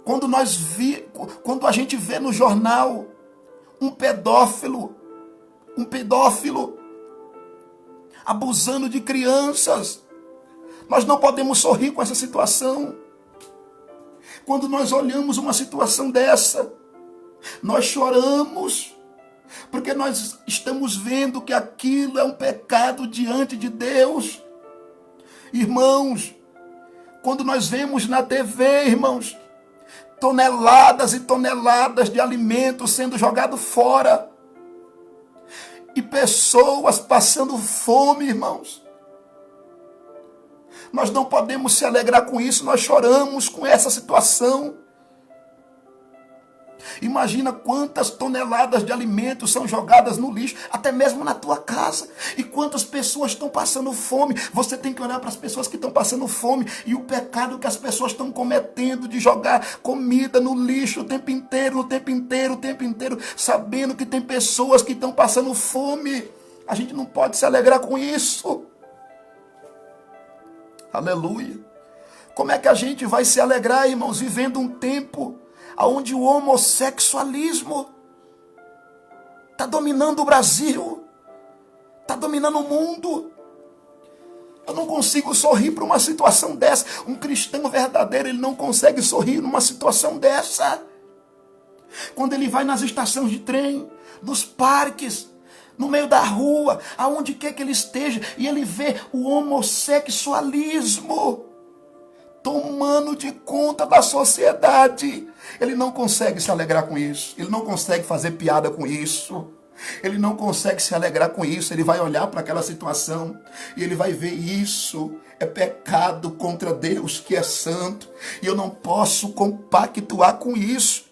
[SPEAKER 1] Quando a gente vê no jornal um pedófilo abusando de crianças, nós não podemos sorrir com essa situação. Quando nós olhamos uma situação dessa, nós choramos, porque nós estamos vendo que aquilo é um pecado diante de Deus. Irmãos, quando nós vemos na TV, irmãos, toneladas e toneladas de alimentos sendo jogados fora, e pessoas passando fome, irmãos, nós não podemos se alegrar com isso, nós choramos com essa situação. Imagina quantas toneladas de alimentos são jogadas no lixo, até mesmo na tua casa. E quantas pessoas estão passando fome. Você tem que olhar para as pessoas que estão passando fome e o pecado que as pessoas estão cometendo de jogar comida no lixo o tempo inteiro, sabendo que tem pessoas que estão passando fome. A gente não pode se alegrar com isso. Aleluia. Como é que a gente vai se alegrar, irmãos, vivendo um tempo onde o homossexualismo está dominando o Brasil, está dominando o mundo? Eu não consigo sorrir para uma situação dessa. Um cristão verdadeiro, ele não consegue sorrir numa situação dessa. Quando ele vai nas estações de trem, nos parques, no meio da rua, aonde quer que ele esteja, e ele vê o homossexualismo tomando de conta da sociedade, ele não consegue se alegrar com isso, ele não consegue fazer piada com isso, ele não consegue se alegrar com isso. Ele vai olhar para aquela situação e ele vai ver: isso é pecado contra Deus que é santo, e eu não posso compactuar com isso.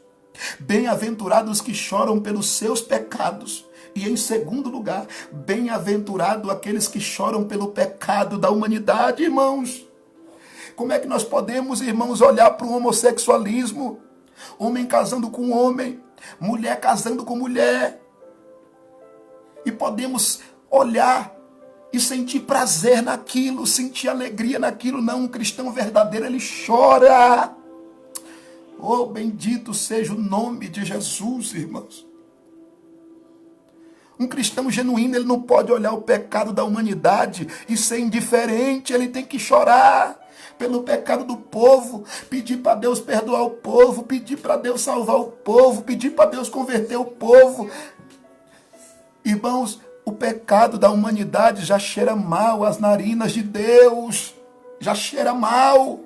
[SPEAKER 1] Bem-aventurados que choram pelos seus pecados. E em segundo lugar, bem-aventurado aqueles que choram pelo pecado da humanidade, irmãos. Como é que nós podemos, irmãos, olhar para o homossexualismo? Homem casando com homem, mulher casando com mulher, e podemos olhar e sentir prazer naquilo, sentir alegria naquilo? Não, um cristão verdadeiro, ele chora. Oh, bendito seja o nome de Jesus, irmãos. Um cristão genuíno, ele não pode olhar o pecado da humanidade e ser indiferente. Ele tem que chorar pelo pecado do povo, pedir para Deus perdoar o povo, pedir para Deus salvar o povo, pedir para Deus converter o povo. Irmãos, o pecado da humanidade já cheira mal às narinas de Deus, já cheira mal.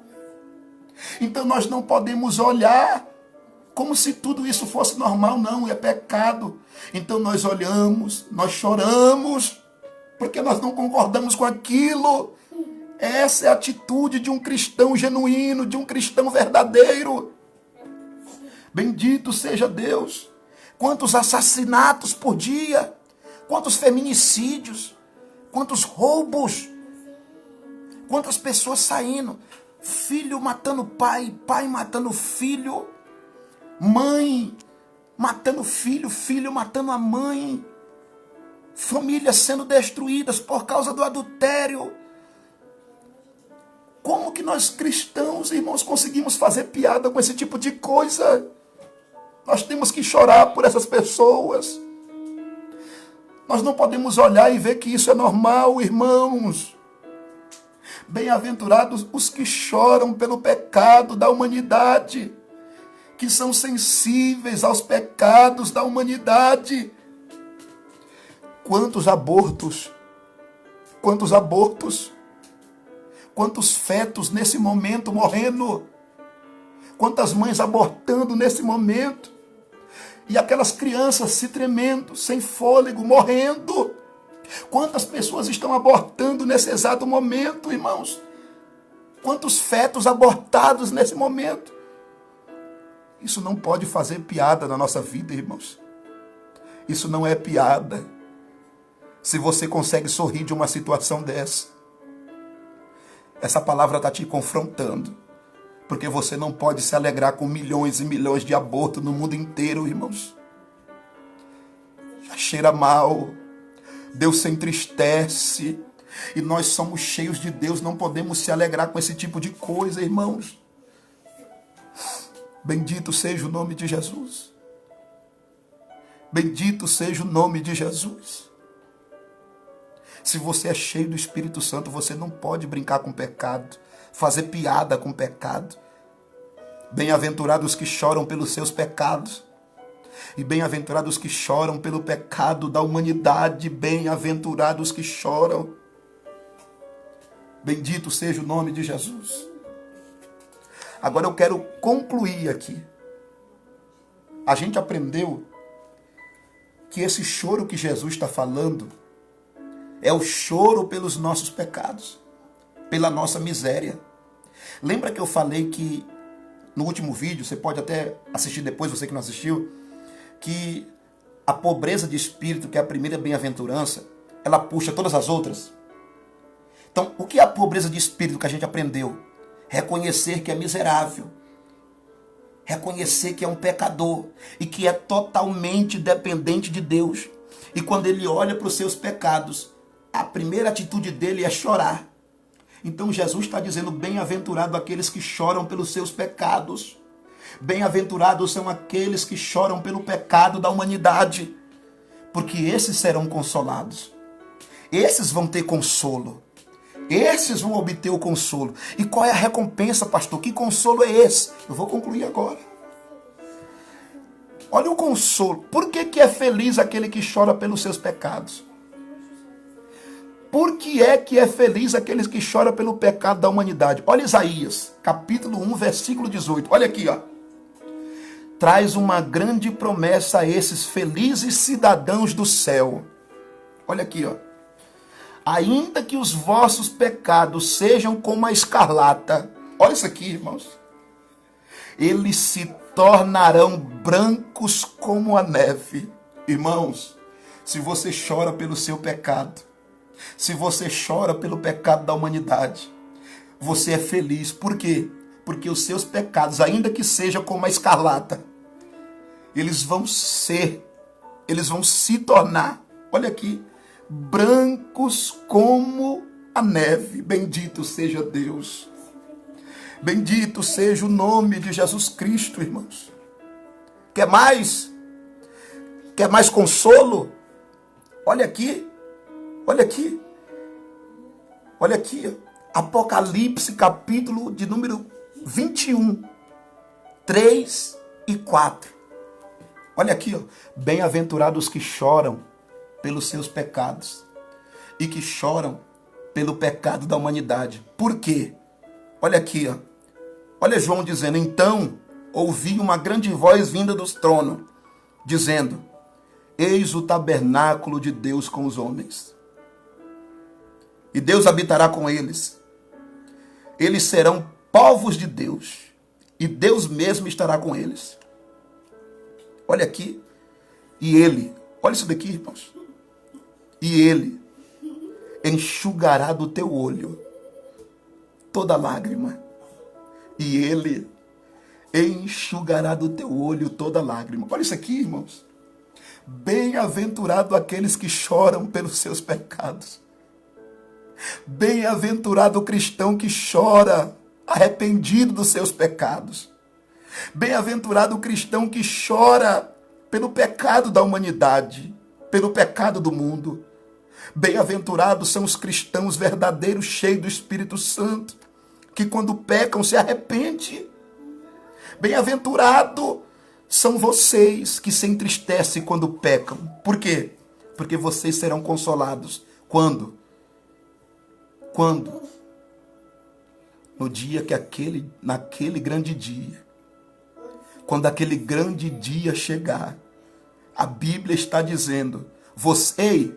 [SPEAKER 1] Então nós não podemos olhar como se tudo isso fosse normal. Não, é pecado. Então nós olhamos, nós choramos, porque nós não concordamos com aquilo. Essa é a atitude de um cristão genuíno, de um cristão verdadeiro. Bendito seja Deus. Quantos assassinatos por dia, quantos feminicídios, quantos roubos, quantas pessoas saindo, filho matando pai, pai matando filho, mãe matando filho, filho matando a mãe, famílias sendo destruídas por causa do adultério. nós cristãos, irmãos, conseguimos fazer piada com esse tipo de coisa. Nós temos que chorar por essas pessoas. Nós não podemos olhar e ver que isso é normal, irmãos. Bem-aventurados os que choram pelo pecado da humanidade, que são sensíveis aos pecados da humanidade. Quantos abortos, quantos fetos nesse momento morrendo, quantas mães abortando nesse momento, e aquelas crianças se tremendo, sem fôlego, morrendo. Quantas pessoas estão abortando nesse exato momento, irmãos? Quantos fetos abortados nesse momento? Isso não pode fazer piada na nossa vida, irmãos. Isso não é piada. Se você consegue sorrir de uma situação dessa, essa palavra está te confrontando. Porque você não pode se alegrar com milhões e milhões de abortos no mundo inteiro, irmãos. Já cheira mal. Deus se entristece. E nós somos cheios de Deus, não podemos se alegrar com esse tipo de coisa, irmãos. Bendito seja o nome de Jesus. Bendito seja o nome de Jesus. Se você é cheio do Espírito Santo, você não pode brincar com o pecado, fazer piada com o pecado. Bem-aventurados que choram pelos seus pecados. E bem-aventurados que choram pelo pecado da humanidade. Bem-aventurados que choram. Bendito seja o nome de Jesus. Agora eu quero concluir aqui. A gente aprendeu que esse choro que Jesus está falando é o choro pelos nossos pecados, pela nossa miséria. Lembra que eu falei que no último vídeo, você pode até assistir depois, você que não assistiu, que a pobreza de espírito, que é a primeira bem-aventurança, ela puxa todas as outras? Então, o que é a pobreza de espírito que a gente aprendeu? Reconhecer que é miserável, reconhecer que é um pecador e que é totalmente dependente de Deus. E quando ele olha para os seus pecados, a primeira atitude dele é chorar. Então Jesus está dizendo: bem-aventurado aqueles que choram pelos seus pecados. Bem-aventurados são aqueles que choram pelo pecado da humanidade, porque esses serão consolados. Esses vão ter consolo. Esses vão obter o consolo. E qual é a recompensa, pastor? Que consolo é esse? Eu vou concluir agora. Olha o consolo. Por que é feliz aquele que chora pelos seus pecados? Por que é feliz aqueles que choram pelo pecado da humanidade? Olha Isaías, capítulo 1, versículo 18. Olha aqui, ó. Traz uma grande promessa a esses felizes cidadãos do céu. Olha aqui, ó. Ainda que os vossos pecados sejam como a escarlata. Olha isso aqui, irmãos. Eles se tornarão brancos como a neve. Irmãos, se você chora pelo seu pecado, se você chora pelo pecado da humanidade, você é feliz. Por quê? Porque os seus pecados, ainda que seja como a escarlata, eles vão se tornar, olha aqui, brancos como a neve. Bendito seja Deus. Bendito seja o nome de Jesus Cristo, irmãos. Quer mais? Quer mais consolo? Olha aqui. Olha aqui. Olha aqui. Apocalipse, capítulo de número 21, 3 e 4. Olha aqui, ó. Bem-aventurados que choram pelos seus pecados e que choram pelo pecado da humanidade. Por quê? Olha aqui, ó. Olha João dizendo: então ouvi uma grande voz vinda dos tronos, dizendo: eis o tabernáculo de Deus com os homens. E Deus habitará com eles. Eles serão povos de Deus. E Deus mesmo estará com eles. Olha aqui. E Ele, olha isso daqui, irmãos. E Ele enxugará do teu olho toda lágrima. E Ele enxugará do teu olho toda lágrima. Olha isso aqui, irmãos. Bem-aventurado aqueles que choram pelos seus pecados. Bem-aventurado o cristão que chora arrependido dos seus pecados. Bem-aventurado o cristão que chora pelo pecado da humanidade, pelo pecado do mundo. Bem-aventurados são os cristãos verdadeiros, cheios do Espírito Santo, que quando pecam se arrependem. Bem-aventurado são vocês que se entristecem quando pecam. Por quê? Porque vocês serão consolados. Quando? Quando? No dia que naquele grande dia. Quando aquele grande dia chegar, a Bíblia está dizendo, você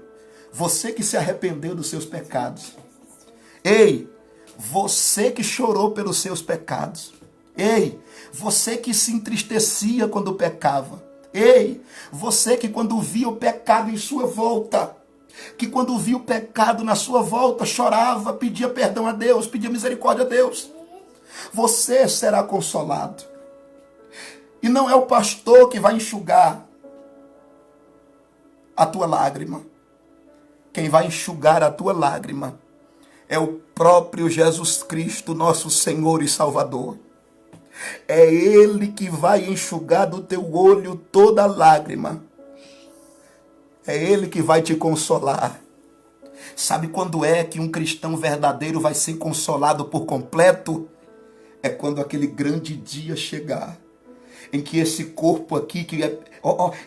[SPEAKER 1] que se arrependeu dos seus pecados. Ei, você que chorou pelos seus pecados. Ei, você que se entristecia quando pecava. Ei, você que quando via o pecado em sua volta, que quando via o pecado na sua volta, chorava, pedia perdão a Deus, pedia misericórdia a Deus. Você será consolado. E não é o pastor que vai enxugar a tua lágrima. Quem vai enxugar a tua lágrima é o próprio Jesus Cristo, nosso Senhor e Salvador. É Ele que vai enxugar do teu olho toda lágrima. É Ele que vai te consolar. Sabe quando é que um cristão verdadeiro vai ser consolado por completo? É quando aquele grande dia chegar, em que esse corpo aqui,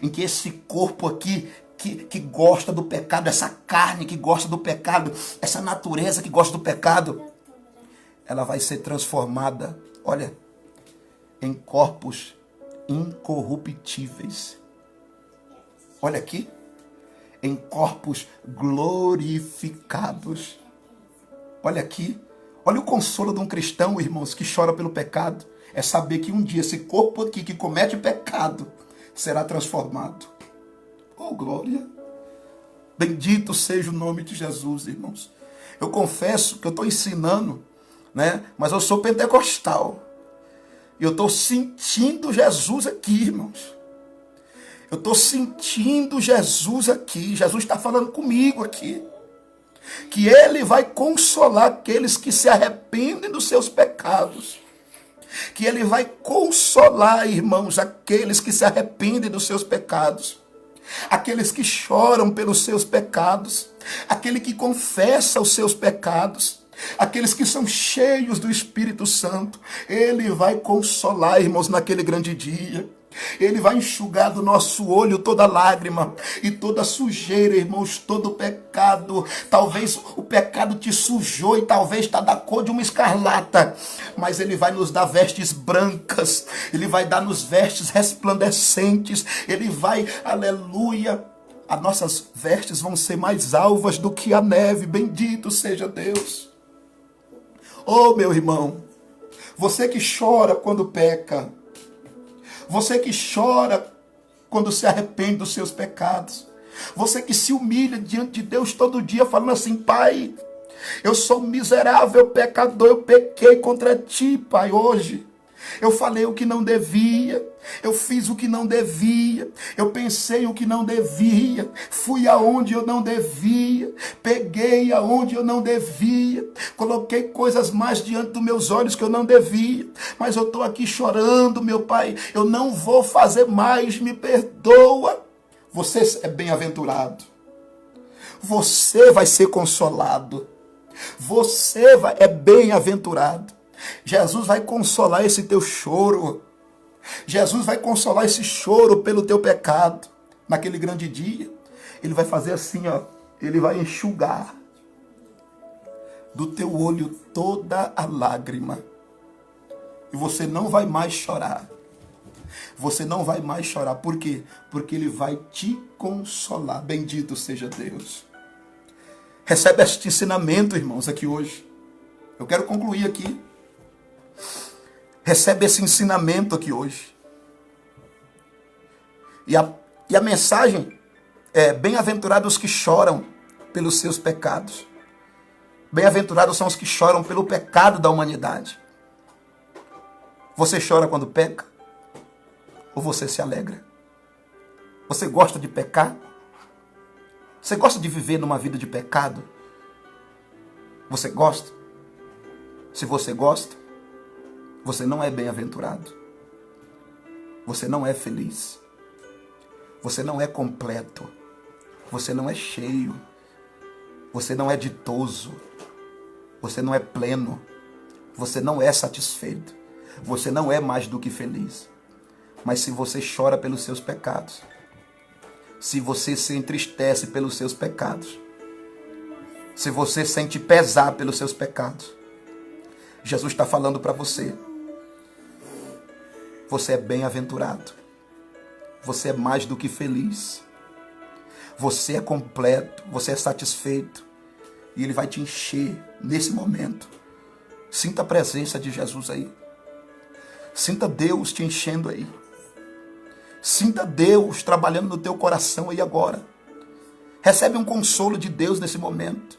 [SPEAKER 1] em que esse corpo aqui que gosta do pecado, essa carne que gosta do pecado, essa natureza que gosta do pecado, ela vai ser transformada, olha, em corpos incorruptíveis. Olha aqui, em corpos glorificados. Olha aqui, olha o consolo de um cristão, irmãos, que chora pelo pecado. É saber que um dia esse corpo aqui que comete pecado será transformado. Oh, glória! Bendito seja o nome de Jesus, irmãos. Eu confesso que eu estou ensinando, né? Mas eu sou pentecostal. E eu estou sentindo Jesus aqui, irmãos. Eu estou sentindo Jesus aqui. Jesus está falando comigo aqui. Que Ele vai consolar aqueles que se arrependem dos seus pecados. Que Ele vai consolar, irmãos, aqueles que se arrependem dos seus pecados. Aqueles que choram pelos seus pecados. Aquele que confessa os seus pecados. Aqueles que são cheios do Espírito Santo. Ele vai consolar, irmãos, naquele grande dia. Ele vai enxugar do nosso olho toda lágrima e toda sujeira, irmãos, todo pecado. Talvez o pecado te sujou e talvez está da cor de uma escarlata, mas Ele vai nos dar vestes brancas, Ele vai dar-nos vestes resplandecentes, Ele vai, aleluia, as nossas vestes vão ser mais alvas do que a neve, bendito seja Deus. Oh, meu irmão, você que chora quando peca, você que chora quando se arrepende dos seus pecados. Você que se humilha diante de Deus todo dia falando assim: Pai, eu sou um miserável pecador, eu pequei contra Ti, Pai, hoje. Eu falei o que não devia, eu fiz o que não devia, eu pensei o que não devia, fui aonde eu não devia, peguei aonde eu não devia, coloquei coisas mais diante dos meus olhos que eu não devia, mas eu estou aqui chorando, meu Pai, eu não vou fazer mais, me perdoa. Você é bem-aventurado, você vai ser consolado, você é bem-aventurado. Jesus vai consolar esse teu choro. Jesus vai consolar esse choro pelo teu pecado. Naquele grande dia, Ele vai fazer assim, ó. Ele vai enxugar do teu olho toda a lágrima. E você não vai mais chorar. Você não vai mais chorar. Por quê? Porque Ele vai te consolar. Bendito seja Deus. Recebe este ensinamento, irmãos, aqui hoje. Eu quero concluir aqui. Recebe esse ensinamento aqui hoje. E a mensagem é: bem-aventurados os que choram pelos seus pecados. Bem-aventurados são os que choram pelo pecado da humanidade. Você chora quando peca? Ou você se alegra? Você gosta de pecar? Você gosta de viver numa vida de pecado? Você gosta? Se você gosta, Você não é bem-aventurado. Você não é feliz. Você não é completo. Você não é cheio. Você não é ditoso. Você não é pleno. Você não é satisfeito. Você não é mais do que feliz. Mas se você chora pelos seus pecados, se você se entristece pelos seus pecados, se você sente pesar pelos seus pecados, Jesus está falando para você. Você é bem-aventurado. Você é mais do que feliz. Você é completo. Você é satisfeito. E Ele vai te encher nesse momento. Sinta a presença de Jesus aí. Sinta Deus te enchendo aí. Sinta Deus trabalhando no teu coração aí agora. Recebe um consolo de Deus nesse momento.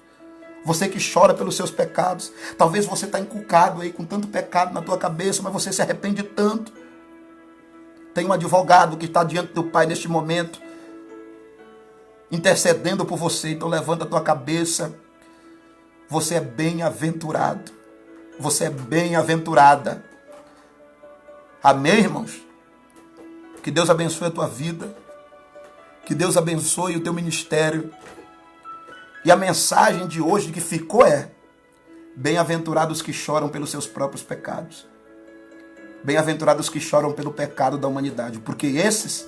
[SPEAKER 1] Você que chora pelos seus pecados. Talvez você está encucado aí com tanto pecado na tua cabeça, mas você se arrepende tanto. Tem um advogado que está diante do Pai neste momento, intercedendo por você. Então levanta a tua cabeça. Você é bem-aventurado. Você é bem-aventurada. Amém, irmãos? Que Deus abençoe a tua vida. Que Deus abençoe o teu ministério. E a mensagem de hoje que ficou é: bem-aventurados que choram pelos seus próprios pecados. Bem-aventurados que choram pelo pecado da humanidade, porque esses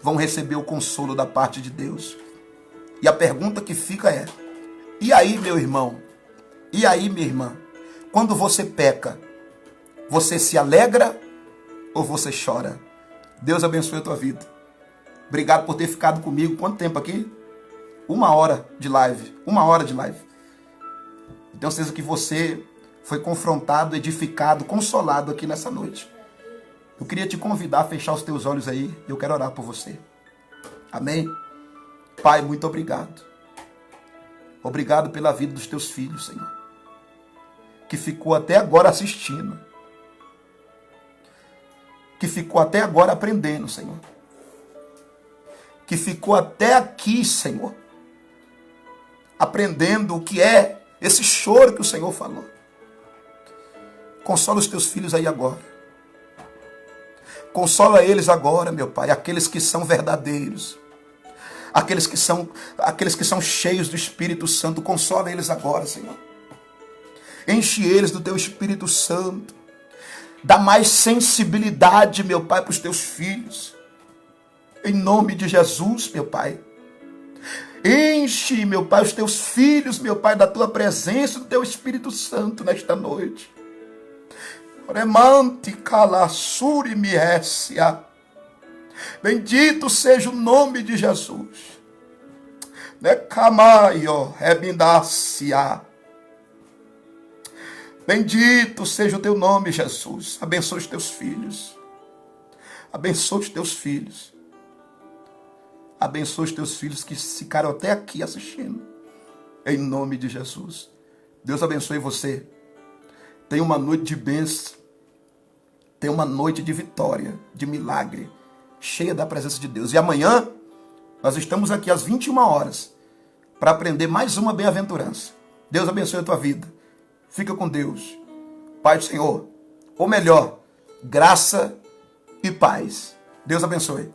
[SPEAKER 1] vão receber o consolo da parte de Deus. E a pergunta que fica é: e aí, meu irmão? E aí, minha irmã? Quando você peca, você se alegra ou você chora? Deus abençoe a tua vida. Obrigado por ter ficado comigo. Quanto tempo aqui? 1 hora de live. 1 hora de live. Tenho certeza que você foi confrontado, edificado, consolado aqui nessa noite. Eu queria te convidar a fechar os teus olhos aí e eu quero orar por você. Amém? Pai, muito obrigado. Obrigado pela vida dos teus filhos, Senhor, que ficou até agora assistindo, que ficou até agora aprendendo, Senhor, que ficou até aqui, Senhor, aprendendo o que é esse choro que o Senhor falou. Consola os teus filhos aí agora. Consola eles agora, meu Pai, aqueles que são verdadeiros, aqueles que são cheios do Espírito Santo. Consola eles agora, Senhor. Enche eles do teu Espírito Santo. Dá mais sensibilidade, meu Pai, para os teus filhos. Em nome de Jesus, meu Pai. Enche, meu Pai, os teus filhos, meu Pai, da tua presença, do teu Espírito Santo nesta noite. Remante calassuri miessia. Bendito seja o nome de Jesus. Necamaio rebindácia. Bendito seja o teu nome, Jesus. Abençoa os teus filhos. Abençoa os teus filhos. Abençoa os teus filhos que ficaram até aqui assistindo. Em nome de Jesus. Deus abençoe você. Tenha uma noite de bênção. Tenha uma noite de vitória, de milagre, cheia da presença de Deus. E amanhã, nós estamos aqui às 21 horas para aprender mais uma bem-aventurança. Deus abençoe a tua vida. Fica com Deus. Pai do Senhor. Ou melhor, graça e paz. Deus abençoe.